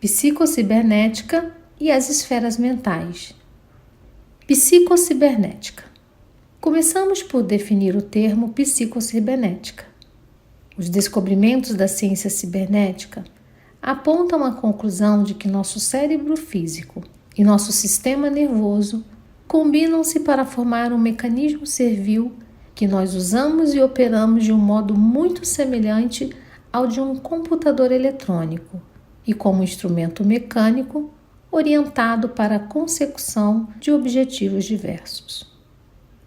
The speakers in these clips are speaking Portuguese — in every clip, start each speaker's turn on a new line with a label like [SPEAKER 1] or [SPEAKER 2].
[SPEAKER 1] psicocibernética e as esferas mentais. Psicocibernética. Começamos por definir o termo psicocibernética. Os descobrimentos da ciência cibernética apontam à conclusão de que nosso cérebro físico e nosso sistema nervoso combinam-se para formar um mecanismo servil que nós usamos e operamos de um modo muito semelhante ao de um computador eletrônico e como instrumento mecânico orientado para a consecução de objetivos diversos.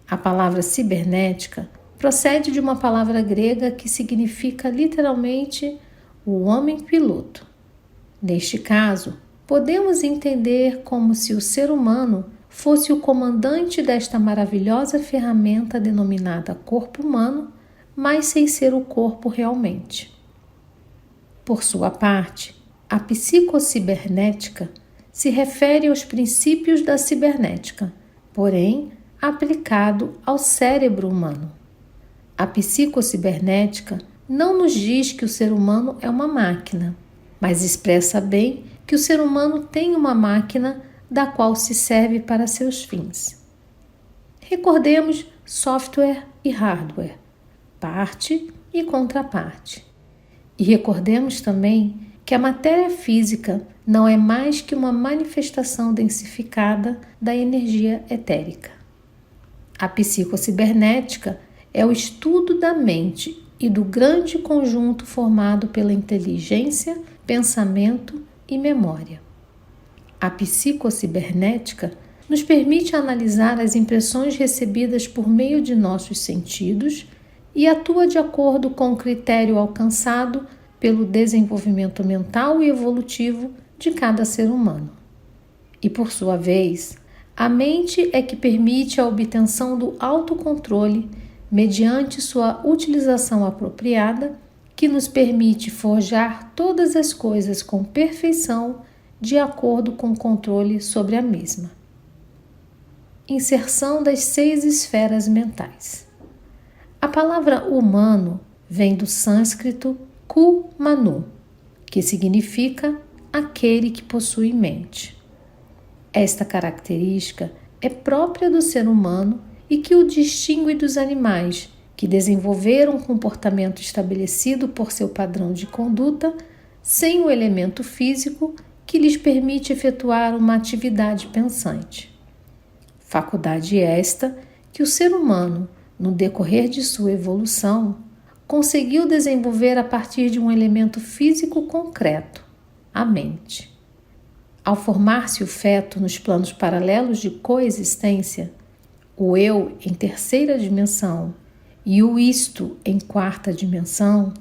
[SPEAKER 1] A palavra cibernética procede de uma palavra grega que significa literalmente o homem piloto. Neste caso, podemos entender como se o ser humano fosse o comandante desta maravilhosa ferramenta denominada corpo humano, mas sem ser o corpo realmente. Por sua parte, a psicocibernética se refere aos princípios da cibernética, porém aplicado ao cérebro humano. A psicocibernética não nos diz que o ser humano é uma máquina, mas expressa bem que o ser humano tem uma máquina da qual se serve para seus fins. Recordemos software e hardware, parte e contraparte. E recordemos também que a matéria física não é mais que uma manifestação densificada da energia etérica. A psicocibernética é o estudo da mente e do grande conjunto formado pela inteligência, pensamento e memória. A psicocibernética nos permite analisar as impressões recebidas por meio de nossos sentidos e atua de acordo com o critério alcançado pelo desenvolvimento mental e evolutivo de cada ser humano. E, por sua vez, a mente é que permite a obtenção do autocontrole mediante sua utilização apropriada, que nos permite forjar todas as coisas com perfeição de acordo com o controle sobre a mesma. Inserção das 6 esferas mentais. A palavra humano vem do sânscrito ku-manu, que significa aquele que possui mente. Esta característica é própria do ser humano e que o distingue dos animais, que desenvolveram um comportamento estabelecido por seu padrão de conduta, sem o elemento físico que lhes permite efetuar uma atividade pensante. Faculdade esta que o ser humano, no decorrer de sua evolução, conseguiu desenvolver a partir de um elemento físico concreto, a mente. Ao formar-se o feto nos planos paralelos de coexistência, o eu em terceira dimensão e o isto em quarta dimensão,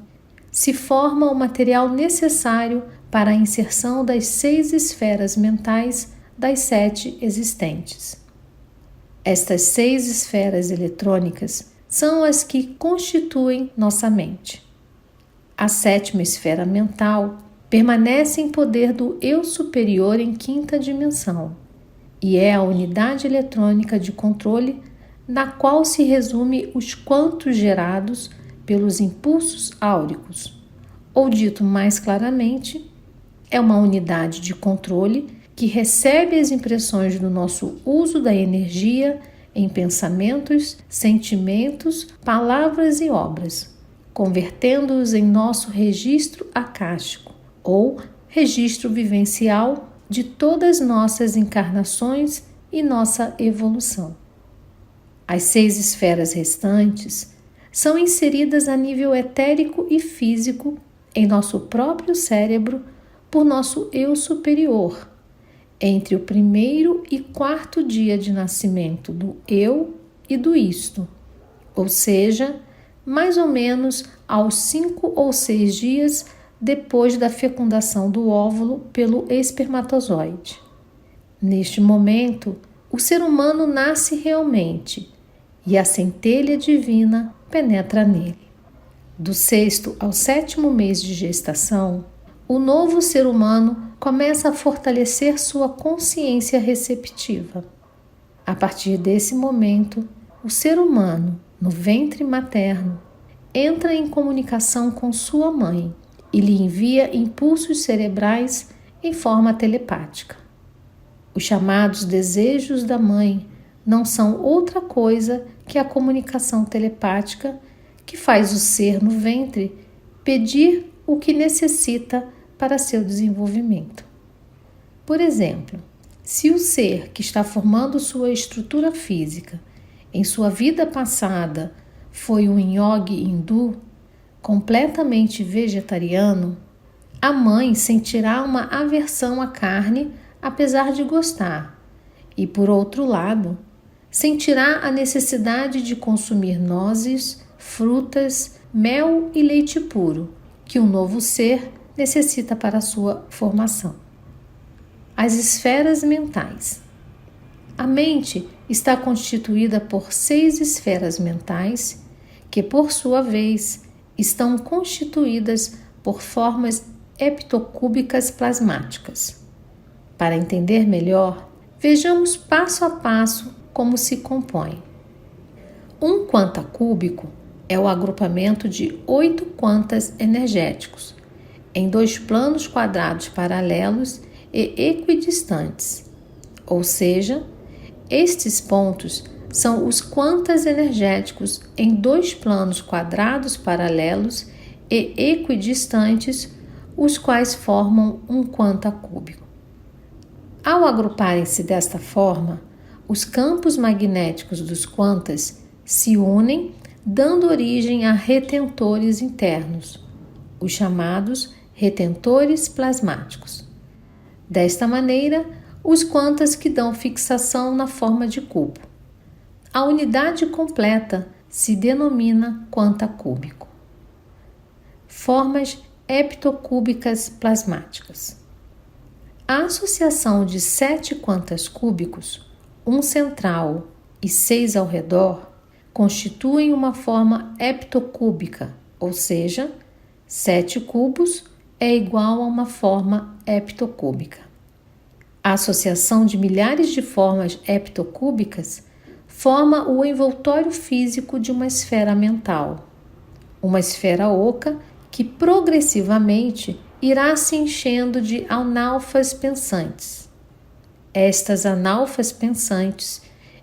[SPEAKER 1] se forma o material necessário para a inserção das 6 esferas mentais das 7 existentes. Estas 6 esferas eletrônicas são as que constituem nossa mente. A 7ª esfera mental permanece em poder do eu superior em 5ª dimensão e é a unidade eletrônica de controle na qual se resume os quantos gerados pelos impulsos áuricos, ou dito mais claramente, é uma unidade de controle que recebe as impressões do nosso uso da energia em pensamentos, sentimentos, palavras e obras, convertendo-os em nosso registro acástico ou registro vivencial de todas nossas encarnações e nossa evolução. As 6 esferas restantes são inseridas a nível etérico e físico em nosso próprio cérebro por nosso eu superior, entre o 1º e 4º dia de nascimento do eu e do isto, ou seja, mais ou menos aos 5 ou 6 dias depois da fecundação do óvulo pelo espermatozoide. Neste momento, o ser humano nasce realmente e a centelha divina penetra nele. Do 6º ao 7º mês de gestação, o novo ser humano começa a fortalecer sua consciência receptiva. A partir desse momento, o ser humano, no ventre materno, entra em comunicação com sua mãe e lhe envia impulsos cerebrais em forma telepática. Os chamados desejos da mãe não são outra coisa que a comunicação telepática que faz o ser no ventre pedir o que necessita para seu desenvolvimento. Por exemplo, se o ser que está formando sua estrutura física em sua vida passada foi um yogi hindu completamente vegetariano, a mãe sentirá uma aversão à carne apesar de gostar e, por outro lado, sentirá a necessidade de consumir nozes, frutas, mel e leite puro, que um novo ser necessita para sua formação. As esferas mentais. A mente está constituída por 6 esferas mentais, que, por sua vez, estão constituídas por formas heptocúbicas plasmáticas. Para entender melhor, vejamos passo a passo como se compõe. Um quanta cúbico é o agrupamento de 8 quantas energéticos, em 2 planos quadrados paralelos e equidistantes. Ou seja, estes pontos são os quantas energéticos em 2 planos quadrados paralelos e equidistantes, os quais formam um quanta cúbico. Ao agruparem-se desta forma, os campos magnéticos dos quantas se unem, dando origem a retentores internos, os chamados retentores plasmáticos. Desta maneira, os quantas que dão fixação na forma de cubo. A unidade completa se denomina quanta cúbico. Formas heptocúbicas plasmáticas. A associação de 7 quantas cúbicos, um central e 6 ao redor, constituem uma forma heptocúbica, ou seja, 7 cubos é igual a uma forma heptocúbica. A associação de milhares de formas heptocúbicas forma o envoltório físico de uma esfera mental, uma esfera oca que progressivamente irá se enchendo de analfas pensantes. Estas analfas pensantes,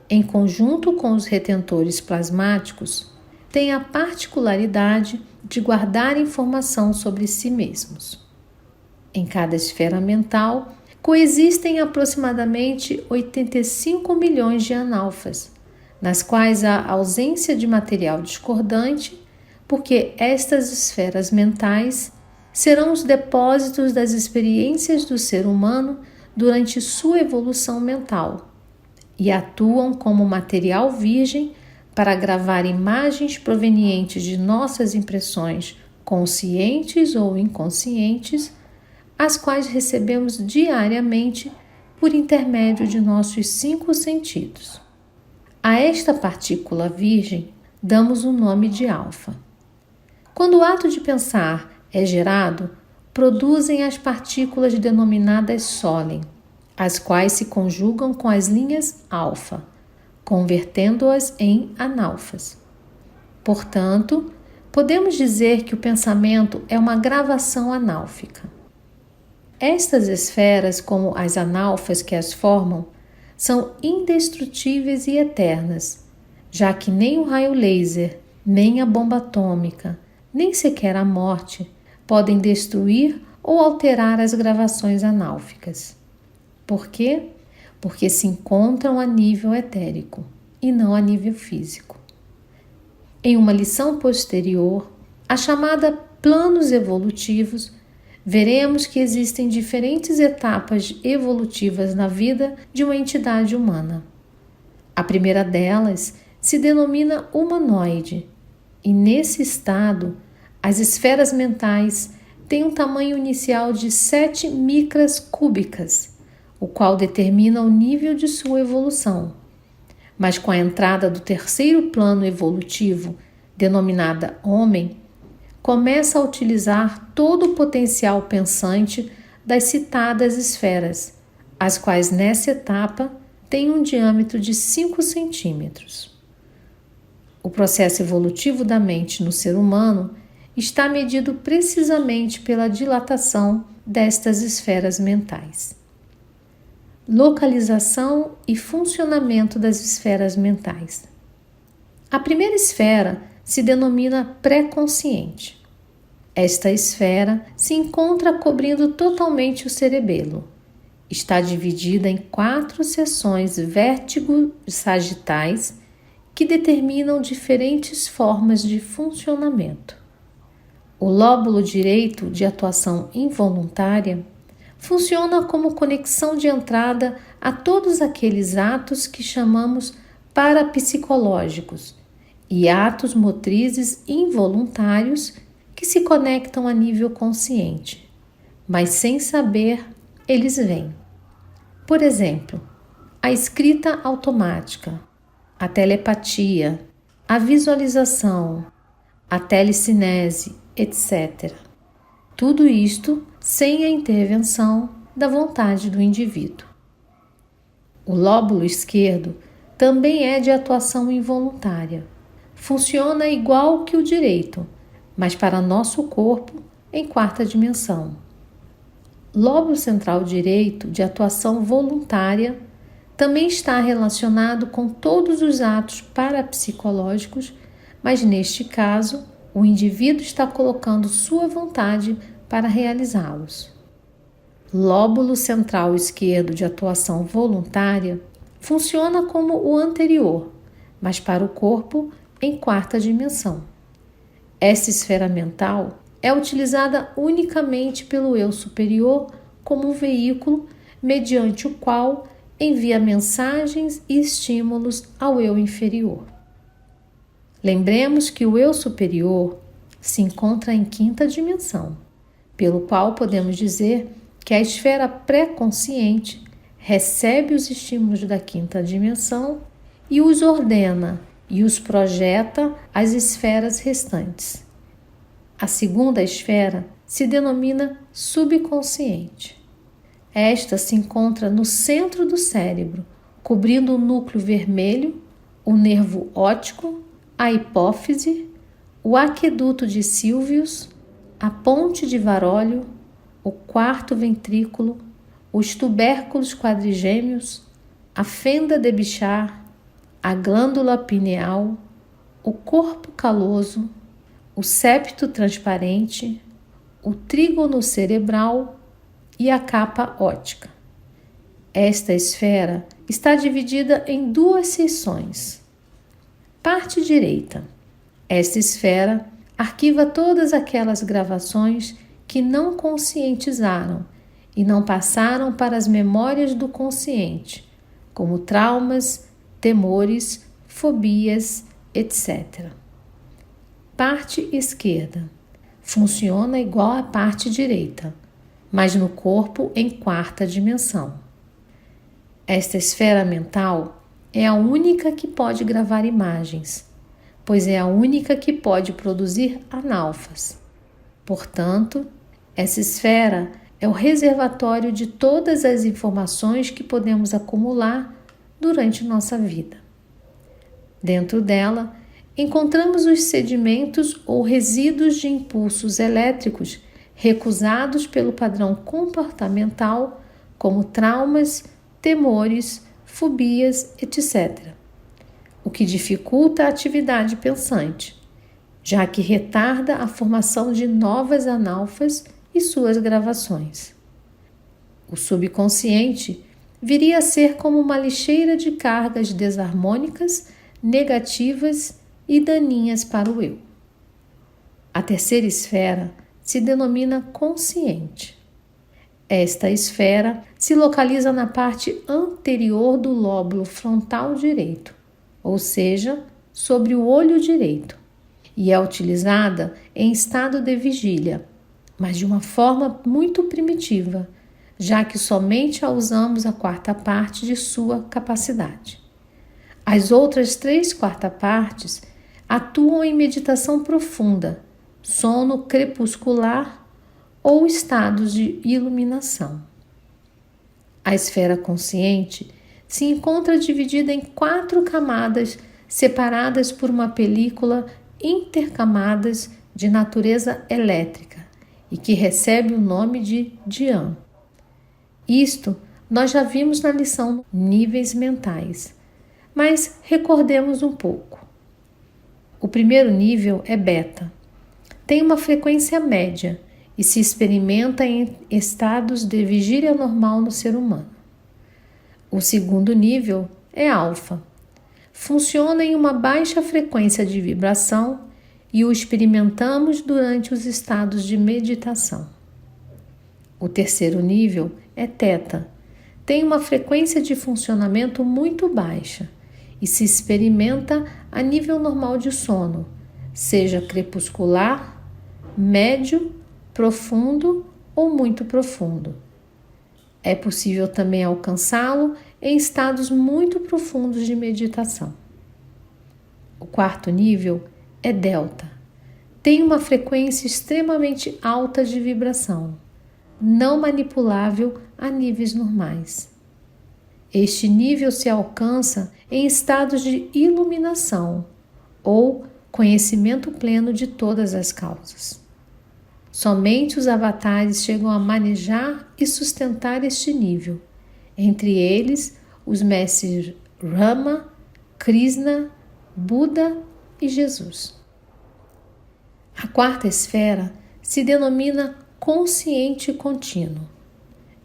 [SPEAKER 1] em conjunto com os retentores plasmáticos, têm a particularidade de guardar informação sobre si mesmos. Em cada esfera mental, coexistem aproximadamente 85 milhões de analfas, nas quais há ausência de material discordante, porque estas esferas mentais serão os depósitos das experiências do ser humano durante sua evolução mental e atuam como material virgem para gravar imagens provenientes de nossas impressões conscientes ou inconscientes, as quais recebemos diariamente por intermédio de nossos 5 sentidos. A esta partícula virgem damos o nome de alfa. Quando o ato de pensar é gerado, produzem as partículas denominadas sólem, as quais se conjugam com as linhas alfa, convertendo-as em analfas. Portanto, podemos dizer que o pensamento é uma gravação análfica. Estas esferas, como as analfas que as formam, são indestrutíveis e eternas, já que nem o raio laser, nem a bomba atômica, nem sequer a morte podem destruir ou alterar as gravações análficas. Por quê? Porque se encontram a nível etérico e não a nível físico. Em uma lição posterior, a chamada planos evolutivos, veremos que existem diferentes etapas evolutivas na vida de uma entidade humana. A primeira delas se denomina humanoide, e nesse estado, as esferas mentais têm um tamanho inicial de 7 micras cúbicas, o qual determina o nível de sua evolução. Mas com a entrada do terceiro plano evolutivo, denominada homem, começa a utilizar todo o potencial pensante das citadas esferas, as quais nessa etapa têm um diâmetro de 5 centímetros. O processo evolutivo da mente no ser humano está medido precisamente pela dilatação destas esferas mentais. Localização e funcionamento das esferas mentais. A primeira esfera se denomina pré-consciente. Esta esfera se encontra cobrindo totalmente o cerebelo. Está dividida em 4 seções vértigo-sagitais que determinam diferentes formas de funcionamento. O lóbulo direito de atuação involuntária funciona como conexão de entrada a todos aqueles atos que chamamos parapsicológicos e atos motrizes involuntários que se conectam a nível consciente, mas sem saber eles vêm. Por exemplo, a escrita automática, a telepatia, a visualização, a telecinese, etc. Tudo isto sem a intervenção da vontade do indivíduo. O lóbulo esquerdo também é de atuação involuntária. Funciona igual que o direito, mas para nosso corpo em 4ª dimensão. Lóbulo central direito, de atuação voluntária, também está relacionado com todos os atos parapsicológicos, mas neste caso, o indivíduo está colocando sua vontade para realizá-los. Lóbulo central esquerdo, de atuação voluntária, funciona como o anterior, mas para o corpo em 4ª dimensão. Essa esfera mental é utilizada unicamente pelo eu superior como um veículo mediante o qual envia mensagens e estímulos ao eu inferior. Lembremos que o eu superior se encontra em 5ª dimensão, pelo qual podemos dizer que a esfera pré-consciente recebe os estímulos da 5ª dimensão e os ordena e os projeta às esferas restantes. A segunda esfera se denomina subconsciente. Esta se encontra no centro do cérebro, cobrindo o núcleo vermelho, o nervo óptico, a hipófise, o aqueduto de Sylvius, a ponte de Varolio, o 4º ventrículo, os tubérculos quadrigêmeos, a fenda de Bichard, a glândula pineal, o corpo caloso, o septo transparente, o trígono cerebral e a capa óptica. Esta esfera está dividida em 2 seções. Parte direita. Esta esfera arquiva todas aquelas gravações que não conscientizaram e não passaram para as memórias do consciente, como traumas, temores, fobias, etc. Parte esquerda. Funciona igual à parte direita, mas no corpo em 4ª dimensão. Esta esfera mental é a única que pode gravar imagens, pois é a única que pode produzir analfas. Portanto, essa esfera é o reservatório de todas as informações que podemos acumular durante nossa vida. Dentro dela, encontramos os sedimentos ou resíduos de impulsos elétricos recusados pelo padrão comportamental, como traumas, temores, fobias, etc., o que dificulta a atividade pensante, já que retarda a formação de novas analfas e suas gravações. O subconsciente viria a ser como uma lixeira de cargas desarmônicas, negativas e daninhas para o eu. A terceira esfera se denomina consciente. Esta esfera se localiza na parte anterior do lóbulo frontal direito, ou seja, sobre o olho direito, e é utilizada em estado de vigília, mas de uma forma muito primitiva, já que somente a usamos a 4ª parte de sua capacidade. As outras 3/4 partes atuam em meditação profunda, sono crepuscular ou estados de iluminação. A esfera consciente se encontra dividida em 4 camadas separadas por uma película intercamadas de natureza elétrica e que recebe o nome de Dhyan. Isto nós já vimos na lição níveis mentais, mas recordemos um pouco. O primeiro nível é beta. Tem uma frequência média e se experimenta em estados de vigília normal no ser humano. O segundo nível é alfa. Funciona em uma baixa frequência de vibração e o experimentamos durante os estados de meditação. O terceiro nível é teta. Tem uma frequência de funcionamento muito baixa e se experimenta a nível normal de sono, seja crepuscular, médio, profundo ou muito profundo. É possível também alcançá-lo em estados muito profundos de meditação. O quarto nível é delta. Tem uma frequência extremamente alta de vibração, não manipulável a níveis normais. Este nível se alcança em estados de iluminação ou conhecimento pleno de todas as causas. Somente os avatares chegam a manejar e sustentar este nível, entre eles os mestres Rama, Krishna, Buda e Jesus. A quarta esfera se denomina consciente contínuo.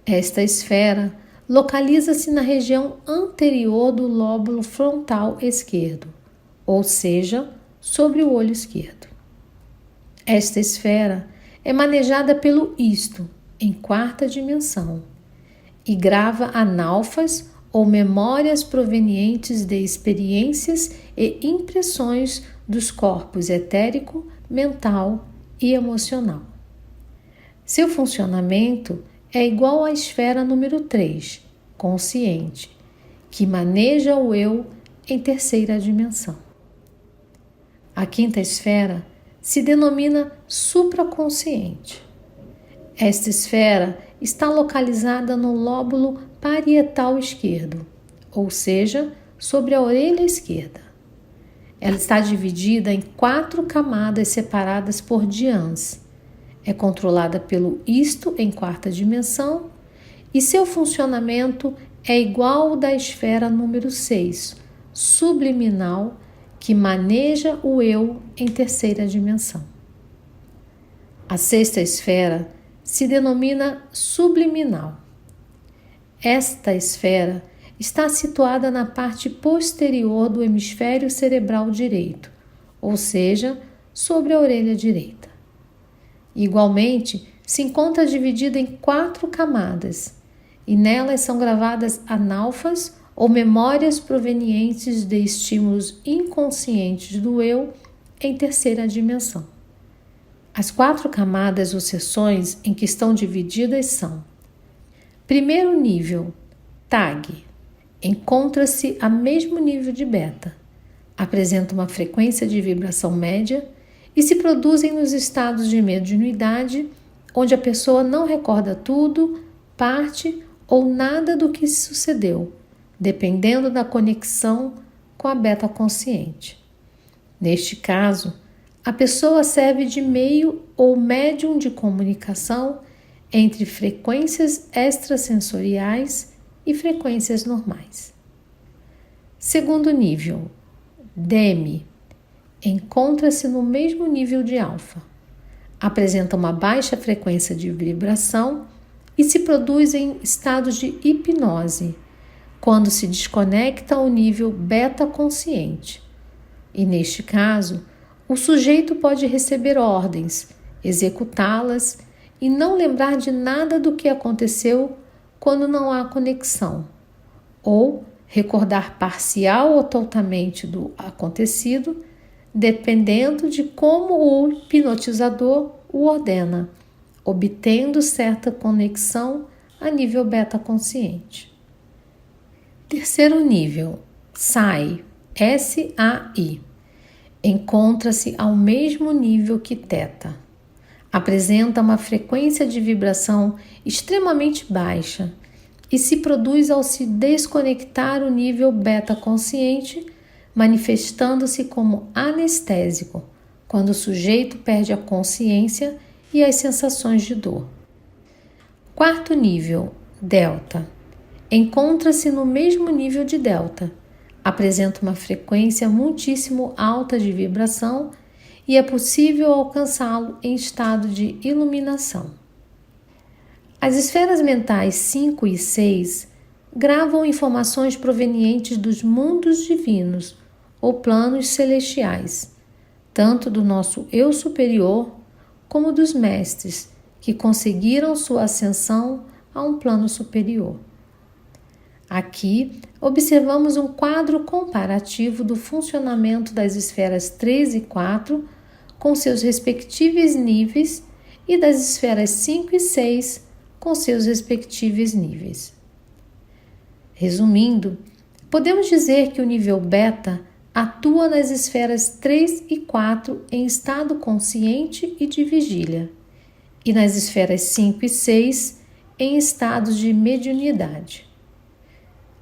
[SPEAKER 1] Esta esfera localiza-se na região anterior do lóbulo frontal esquerdo, ou seja, sobre o olho esquerdo. Esta esfera é manejada pelo isto, em quarta dimensão, e grava analfas ou memórias provenientes de experiências e impressões dos corpos etérico, mental e emocional. Seu funcionamento é igual à esfera número 3, consciente, que maneja o eu em terceira dimensão. A quinta esfera se denomina supraconsciente. Esta esfera está localizada no lóbulo parietal esquerdo, ou seja, sobre a orelha esquerda. Ela está dividida em 4 camadas separadas por dhyans. É controlada pelo isto em quarta dimensão e seu funcionamento é igual ao da esfera número 6, subliminal, que maneja o eu em terceira dimensão. A sexta esfera se denomina subliminal. Esta esfera está situada na parte posterior do hemisfério cerebral direito, ou seja, sobre a orelha direita. Igualmente, se encontra dividida em 4 camadas, e nelas são gravadas analfas ou memórias provenientes de estímulos inconscientes do eu em terceira dimensão. As 4 camadas ou seções em que estão divididas são: primeiro nível, TAG, encontra-se a mesmo nível de beta, apresenta uma frequência de vibração média e se produzem nos estados de mediunidade, onde a pessoa não recorda tudo, parte ou nada do que sucedeu, dependendo da conexão com a beta consciente. Neste caso, a pessoa serve de meio ou médium de comunicação entre frequências extrasensoriais e frequências normais. Segundo nível, DEMI, encontra-se no mesmo nível de alfa. Apresenta uma baixa frequência de vibração e se produz em estados de hipnose, quando se desconecta ao nível beta consciente. E neste caso, o sujeito pode receber ordens, executá-las e não lembrar de nada do que aconteceu quando não há conexão, ou recordar parcial ou totalmente do acontecido, dependendo de como o hipnotizador o ordena, obtendo certa conexão a nível beta consciente. Terceiro nível, SAI, S-A-I, encontra-se ao mesmo nível que Theta. Apresenta uma frequência de vibração extremamente baixa e se produz ao se desconectar o nível beta consciente, manifestando-se como anestésico, quando o sujeito perde a consciência e as sensações de dor. Quarto nível, delta. Encontra-se no mesmo nível de delta. Apresenta uma frequência muitíssimo alta de vibração e é possível alcançá-lo em estado de iluminação. As esferas mentais 5 e 6 gravam informações provenientes dos mundos divinos ou planos celestiais, tanto do nosso eu superior como dos mestres que conseguiram sua ascensão a um plano superior. Aqui, observamos um quadro comparativo do funcionamento das esferas 3 e 4 com seus respectivos níveis e das esferas 5 e 6 com seus respectivos níveis. Resumindo, podemos dizer que o nível beta atua nas esferas 3 e 4 em estado consciente e de vigília, e nas esferas 5 e 6 em estados de mediunidade.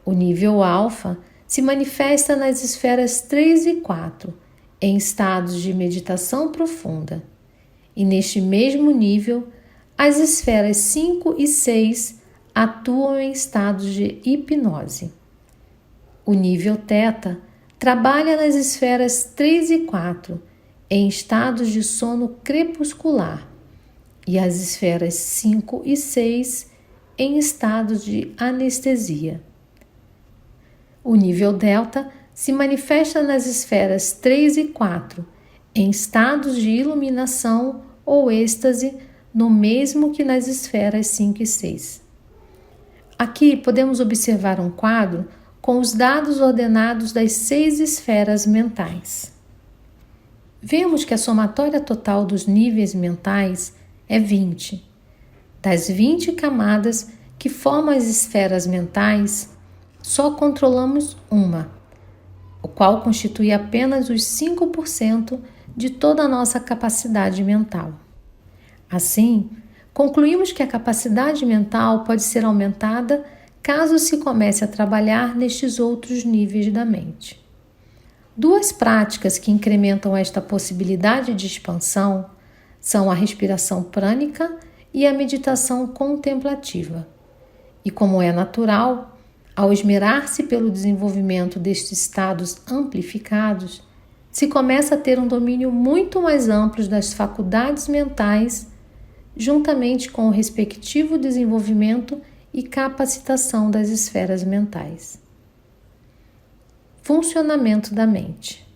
[SPEAKER 1] O nível alfa se manifesta nas esferas 3 e 4 em estados de meditação profunda, e neste mesmo nível, as esferas 5 e 6 atuam em estados de hipnose. O nível teta trabalha nas esferas 3 e 4 em estados de sono crepuscular e as esferas 5 e 6 em estados de anestesia. O nível delta se manifesta nas esferas 3 e 4 em estados de iluminação ou êxtase, no mesmo que nas esferas 5 e 6. Aqui podemos observar um quadro com os dados ordenados das 6 esferas mentais. Vemos que a somatória total dos níveis mentais é 20. Das 20 camadas que formam as esferas mentais, só controlamos uma, o qual constitui apenas os 5% de toda a nossa capacidade mental. Assim, concluímos que a capacidade mental pode ser aumentada caso se comece a trabalhar nestes outros níveis da mente. Duas práticas que incrementam esta possibilidade de expansão são a respiração prânica e a meditação contemplativa. E como é natural, ao esmerar-se pelo desenvolvimento destes estados amplificados, se começa a ter um domínio muito mais amplo das faculdades mentais, juntamente com o respectivo desenvolvimento e capacitação das esferas mentais. Funcionamento da mente.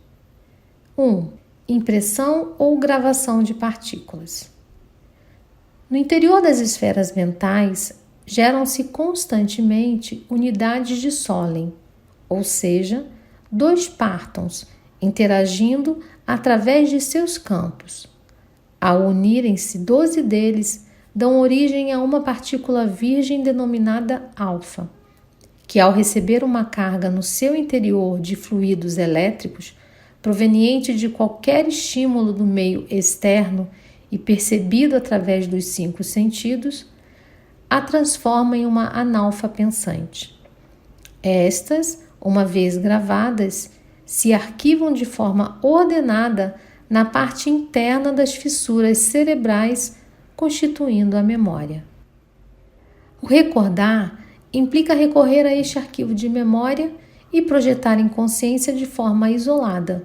[SPEAKER 1] 1. Impressão ou gravação de partículas. No interior das esferas mentais, geram-se constantemente unidades de Solem, ou seja, dois partons interagindo através de seus campos. Ao unirem-se 12 deles, dão origem a uma partícula virgem denominada alfa, que ao receber uma carga no seu interior de fluidos elétricos, proveniente de qualquer estímulo do meio externo e percebido através dos 5 sentidos, a transforma em uma analfa pensante. Estas, uma vez gravadas, se arquivam de forma ordenada na parte interna das fissuras cerebrais, constituindo a memória. O recordar implica recorrer a este arquivo de memória e projetar em consciência de forma isolada,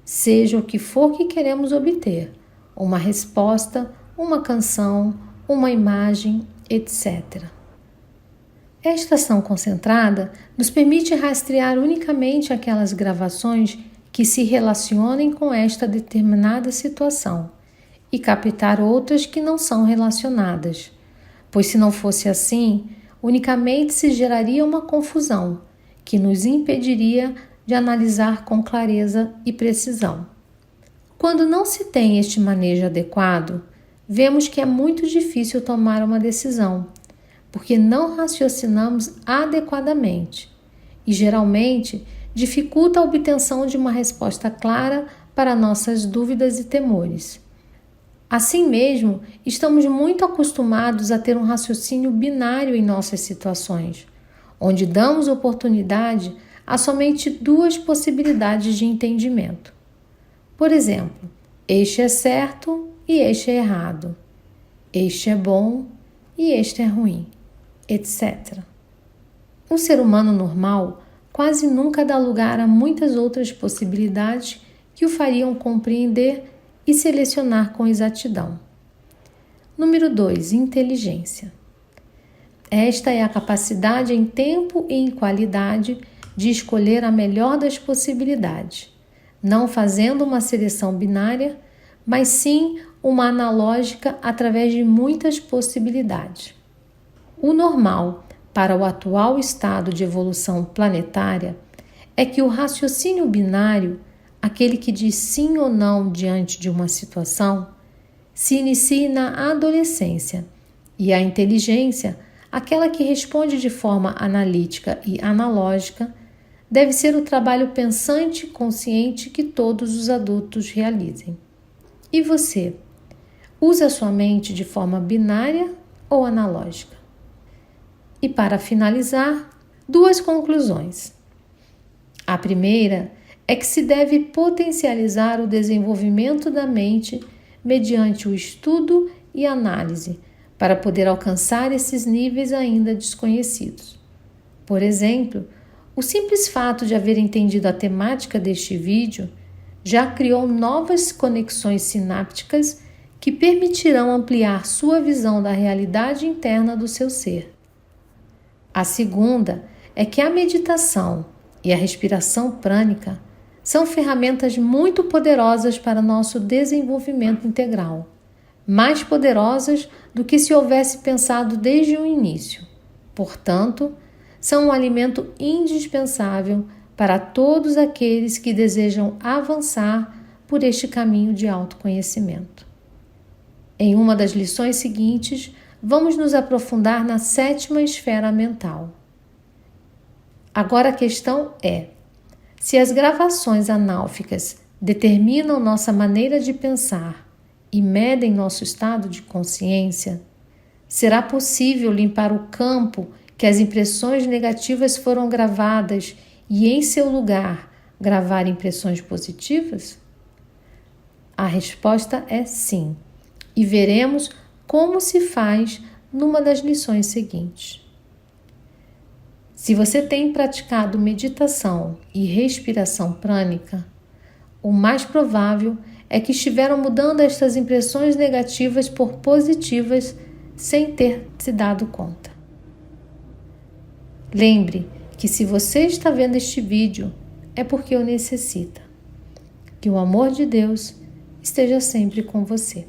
[SPEAKER 1] seja o que for que queremos obter, uma resposta, uma canção, uma imagem, etc. Esta ação concentrada nos permite rastrear unicamente aquelas gravações que se relacionem com esta determinada situação e captar outras que não são relacionadas, pois se não fosse assim, unicamente se geraria uma confusão que nos impediria de analisar com clareza e precisão. Quando não se tem este manejo adequado, vemos que é muito difícil tomar uma decisão, porque não raciocinamos adequadamente e, geralmente, dificulta a obtenção de uma resposta clara para nossas dúvidas e temores. Assim mesmo, estamos muito acostumados a ter um raciocínio binário em nossas situações, onde damos oportunidade a somente 2 possibilidades de entendimento. Por exemplo, Este é certo e este é errado. Este é bom e este é ruim, etc. O ser humano normal quase nunca dá lugar a muitas outras possibilidades que o fariam compreender e selecionar com exatidão. Número 2. Inteligência. Esta é a capacidade em tempo e em qualidade de escolher a melhor das possibilidades, não fazendo uma seleção binária, mas sim uma analógica através de muitas possibilidades. O normal para o atual estado de evolução planetária é que o raciocínio binário, aquele que diz sim ou não diante de uma situação, se inicie na adolescência e a inteligência, aquela que responde de forma analítica e analógica, deve ser o trabalho pensante e consciente que todos os adultos realizem. E você? Usa sua mente de forma binária ou analógica? E para finalizar, 2 conclusões. A primeira é que se deve potencializar o desenvolvimento da mente mediante o estudo e análise para poder alcançar esses níveis ainda desconhecidos. Por exemplo, o simples fato de haver entendido a temática deste vídeo já criou novas conexões sinápticas que permitirão ampliar sua visão da realidade interna do seu ser. A segunda é que a meditação e a respiração prânica são ferramentas muito poderosas para nosso desenvolvimento integral, mais poderosas do que se houvesse pensado desde o início. Portanto, são um alimento indispensável para todos aqueles que desejam avançar por este caminho de autoconhecimento. Em uma das lições seguintes, vamos nos aprofundar na 7ª esfera mental. Agora a questão é: se as gravações análficas determinam nossa maneira de pensar e medem nosso estado de consciência, será possível limpar o campo que as impressões negativas foram gravadas e, em seu lugar, gravar impressões positivas? A resposta é sim, e veremos como se faz numa das lições seguintes. Se você tem praticado meditação e respiração prânica, o mais provável é que estiveram mudando estas impressões negativas por positivas sem ter se dado conta. Lembre que se você está vendo este vídeo, é porque o necessita. Que o amor de Deus esteja sempre com você.